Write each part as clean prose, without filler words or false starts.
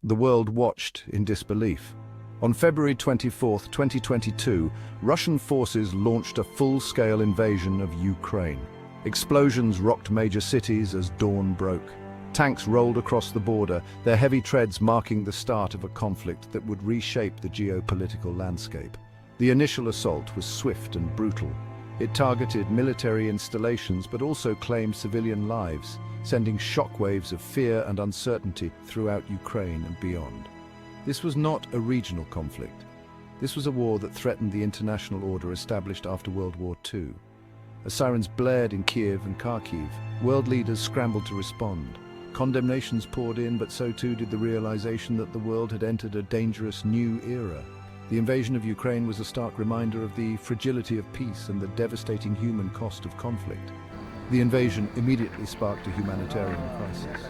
The world watched in disbelief. On February 24, 2022, Russian forces launched a full-scale invasion of Ukraine. Explosions rocked major cities as dawn broke. Tanks rolled across the border, their heavy treads marking the start of a conflict that would reshape the geopolitical landscape. The initial assault was swift and brutal. It targeted military installations but also claimed civilian lives, sending shockwaves of fear and uncertainty throughout Ukraine and beyond. This was not a regional conflict. This was a war that threatened the international order established after World War II. As sirens blared in Kiev and Kharkiv, world leaders scrambled to respond. Condemnations poured in, but so too did the realization that the world had entered a dangerous new era. The invasion of Ukraine was a stark reminder of the fragility of peace and the devastating human cost of conflict. The invasion immediately sparked a humanitarian crisis.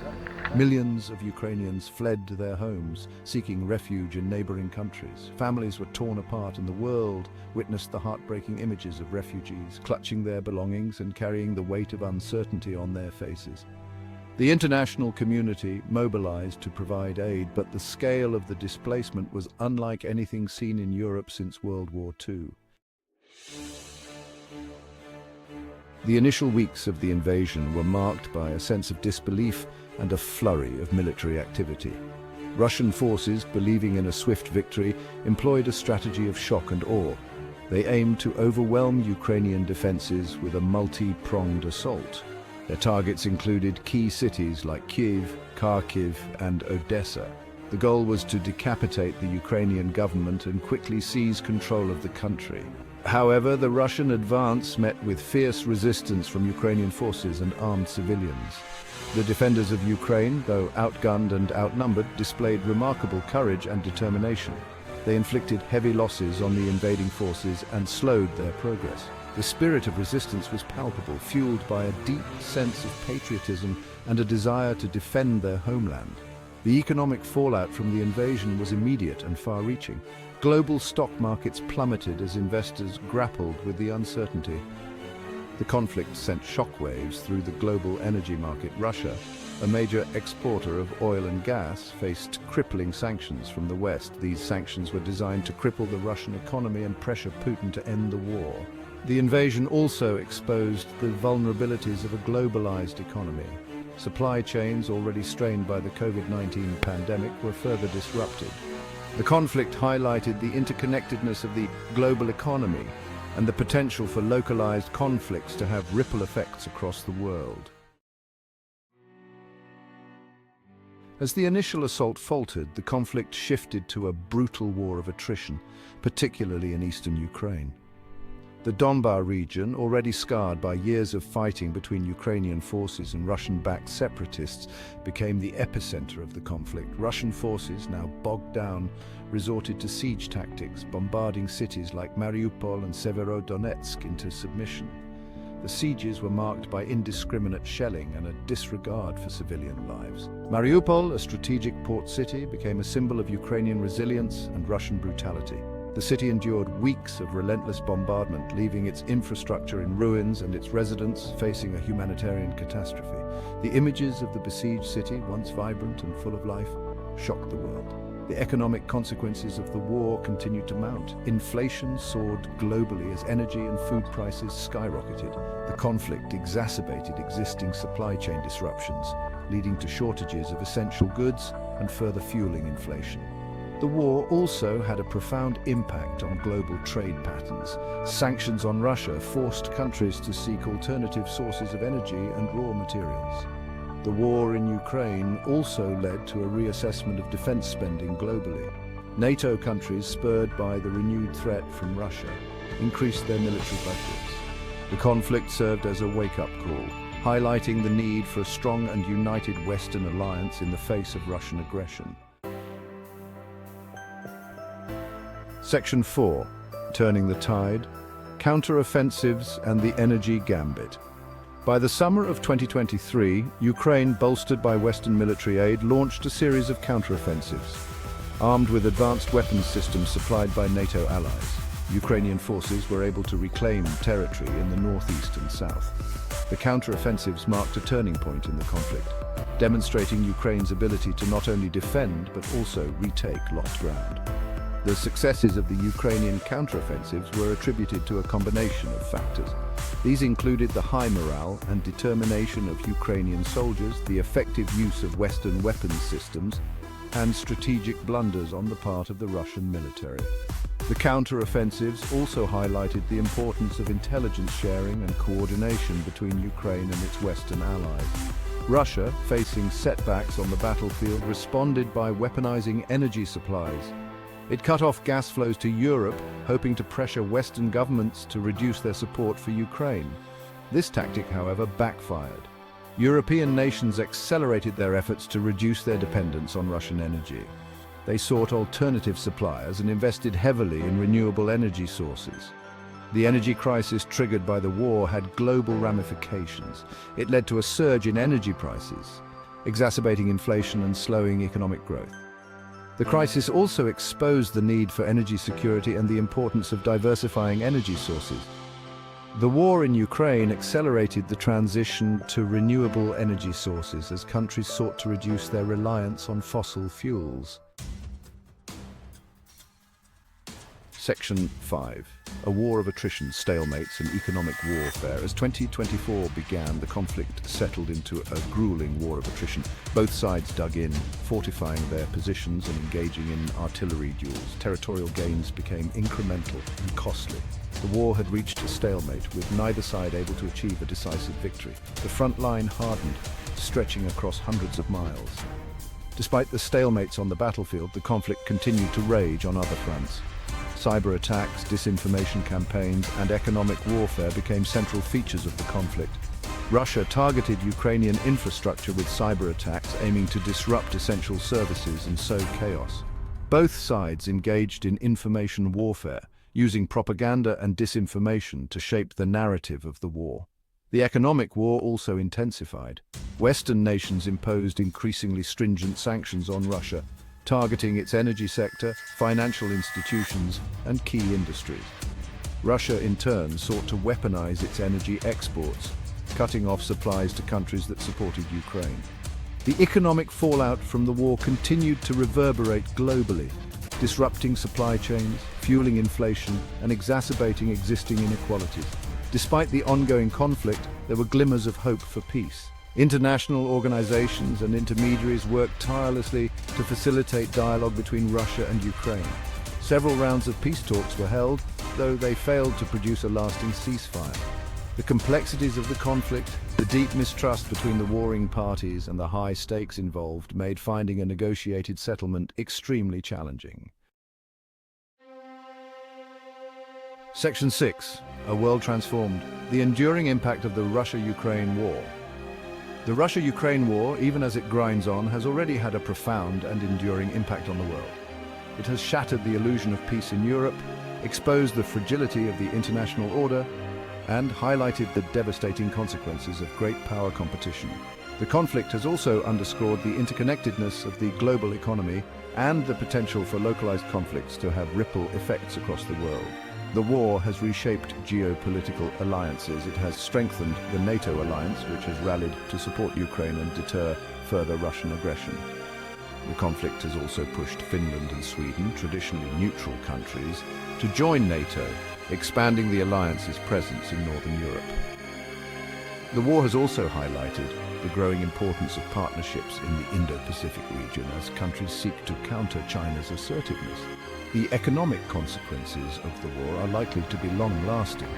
Millions of Ukrainians fled their homes, seeking refuge in neighboring countries. Families were torn apart, and the world witnessed the heartbreaking images of refugees clutching their belongings and carrying the weight of uncertainty on their faces. The international community mobilized to provide aid, but the scale of the displacement was unlike anything seen in Europe since World War II. The initial weeks of the invasion were marked by a sense of disbelief and a flurry of military activity. Russian forces, believing in a swift victory, employed a strategy of shock and awe. They aimed to overwhelm Ukrainian defenses with a multi-pronged assault. Their targets included key cities like Kyiv, Kharkiv, and Odessa. The goal was to decapitate the Ukrainian government and quickly seize control of the country. However, the Russian advance met with fierce resistance from Ukrainian forces and armed civilians. The defenders of Ukraine, though outgunned and outnumbered, displayed remarkable courage and determination. They inflicted heavy losses on the invading forces and slowed their progress. The spirit of resistance was palpable, fueled by a deep sense of patriotism and a desire to defend their homeland. The economic fallout from the invasion was immediate and far-reaching. Global stock markets plummeted as investors grappled with the uncertainty. The conflict sent shockwaves through the global energy market. Russia, a major exporter of oil and gas, faced crippling sanctions from the West. These sanctions were designed to cripple the Russian economy and pressure Putin to end the war. The invasion also exposed the vulnerabilities of a globalized economy. Supply chains, already strained by the COVID-19 pandemic, were further disrupted. The conflict highlighted the interconnectedness of the global economy and the potential for localized conflicts to have ripple effects across the world. As the initial assault faltered, the conflict shifted to a brutal war of attrition, particularly in eastern Ukraine. The Donbas region, already scarred by years of fighting between Ukrainian forces and Russian-backed separatists, became the epicenter of the conflict. Russian forces, now bogged down, resorted to siege tactics, bombarding cities like Mariupol and Severodonetsk into submission. The sieges were marked by indiscriminate shelling and a disregard for civilian lives. Mariupol, a strategic port city, became a symbol of Ukrainian resilience and Russian brutality. The city endured weeks of relentless bombardment, leaving its infrastructure in ruins and its residents facing a humanitarian catastrophe. The images of the besieged city, once vibrant and full of life, shocked the world. The economic consequences of the war continued to mount. Inflation soared globally as energy and food prices skyrocketed. The conflict exacerbated existing supply chain disruptions, leading to shortages of essential goods and further fueling inflation. The war also had a profound impact on global trade patterns. Sanctions on Russia forced countries to seek alternative sources of energy and raw materials. The war in Ukraine also led to a reassessment of defense spending globally. NATO countries, spurred by the renewed threat from Russia, increased their military budgets. The conflict served as a wake-up call, highlighting the need for a strong and united Western alliance in the face of Russian aggression. Section 4. Turning the Tide, Counteroffensives and the Energy Gambit. By the summer of 2023, Ukraine, bolstered by Western military aid, launched a series of counteroffensives. Armed with advanced weapons systems supplied by NATO allies, Ukrainian forces were able to reclaim territory in the northeast and south. The counteroffensives marked a turning point in the conflict, demonstrating Ukraine's ability to not only defend but also retake lost ground. The successes of the Ukrainian counteroffensives were attributed to a combination of factors. These included the high morale and determination of Ukrainian soldiers, the effective use of Western weapons systems, and strategic blunders on the part of the Russian military. The counteroffensives also highlighted the importance of intelligence sharing and coordination between Ukraine and its Western allies. Russia, facing setbacks on the battlefield, responded by weaponizing energy supplies. It cut off gas flows to Europe, hoping to pressure Western governments to reduce their support for Ukraine. This tactic, however, backfired. European nations accelerated their efforts to reduce their dependence on Russian energy. They sought alternative suppliers and invested heavily in renewable energy sources. The energy crisis triggered by the war had global ramifications. It led to a surge in energy prices, exacerbating inflation and slowing economic growth. The crisis also exposed the need for energy security and the importance of diversifying energy sources. The war in Ukraine accelerated the transition to renewable energy sources as countries sought to reduce their reliance on fossil fuels. Section 5. A war of attrition, stalemates and economic warfare. As 2024 began, the conflict settled into a grueling war of attrition. Both sides dug in, fortifying their positions and engaging in artillery duels. Territorial gains became incremental and costly. The war had reached a stalemate, with neither side able to achieve a decisive victory. The front line hardened, stretching across hundreds of miles. Despite the stalemates on the battlefield, the conflict continued to rage on other fronts. Cyberattacks, disinformation campaigns, and economic warfare became central features of the conflict. Russia targeted Ukrainian infrastructure with cyberattacks, aiming to disrupt essential services and sow chaos. Both sides engaged in information warfare, using propaganda and disinformation to shape the narrative of the war. The economic war also intensified. Western nations imposed increasingly stringent sanctions on Russia, targeting its energy sector, financial institutions, and key industries. Russia, in turn, sought to weaponize its energy exports, cutting off supplies to countries that supported Ukraine. The economic fallout from the war continued to reverberate globally, disrupting supply chains, fueling inflation, and exacerbating existing inequalities. Despite the ongoing conflict, there were glimmers of hope for peace. International organizations and intermediaries worked tirelessly to facilitate dialogue between Russia and Ukraine. Several rounds of peace talks were held, though they failed to produce a lasting ceasefire. The complexities of the conflict, the deep mistrust between the warring parties, and the high stakes involved made finding a negotiated settlement extremely challenging. Section 6. A world transformed. The enduring impact of the Russia-Ukraine war. The Russia-Ukraine war, even as it grinds on, has already had a profound and enduring impact on the world. It has shattered the illusion of peace in Europe, exposed the fragility of the international order, and highlighted the devastating consequences of great power competition. The conflict has also underscored the interconnectedness of the global economy and the potential for localized conflicts to have ripple effects across the world. The war has reshaped geopolitical alliances. It has strengthened the NATO alliance, which has rallied to support Ukraine and deter further Russian aggression. The conflict has also pushed Finland and Sweden, traditionally neutral countries, to join NATO, expanding the alliance's presence in Northern Europe. The war has also highlighted the growing importance of partnerships in the Indo-Pacific region as countries seek to counter China's assertiveness. The economic consequences of the war are likely to be long-lasting.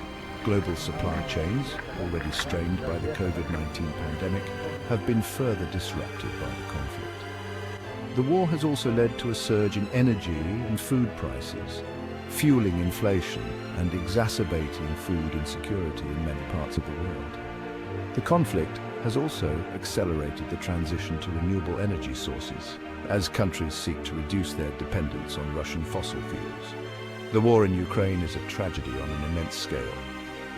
Global supply chains, already strained by the COVID-19 pandemic, have been further disrupted by the conflict. The war has also led to a surge in energy and food prices, fueling inflation and exacerbating food insecurity in many parts of the world. The conflict has also accelerated the transition to renewable energy sources, as countries seek to reduce their dependence on Russian fossil fuels. The war in Ukraine is a tragedy on an immense scale.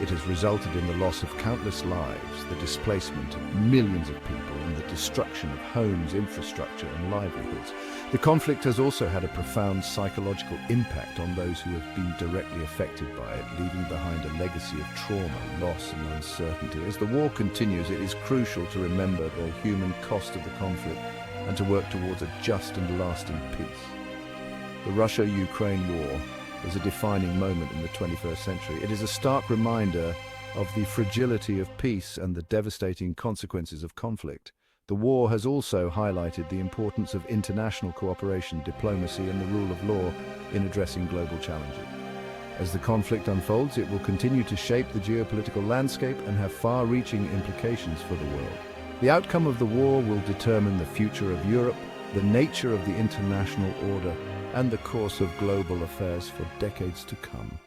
It has resulted in the loss of countless lives, the displacement of millions of people, and the destruction of homes, infrastructure, and livelihoods. The conflict has also had a profound psychological impact on those who have been directly affected by it, leaving behind a legacy of trauma, loss, and uncertainty. As the war continues, it is crucial to remember the human cost of the conflict and to work towards a just and lasting peace. The Russia-Ukraine war is a defining moment in the 21st century. It is a stark reminder of the fragility of peace and the devastating consequences of conflict. The war has also highlighted the importance of international cooperation, diplomacy, and the rule of law in addressing global challenges. As the conflict unfolds, it will continue to shape the geopolitical landscape and have far-reaching implications for the world. The outcome of the war will determine the future of Europe, the nature of the international order, and the course of global affairs for decades to come.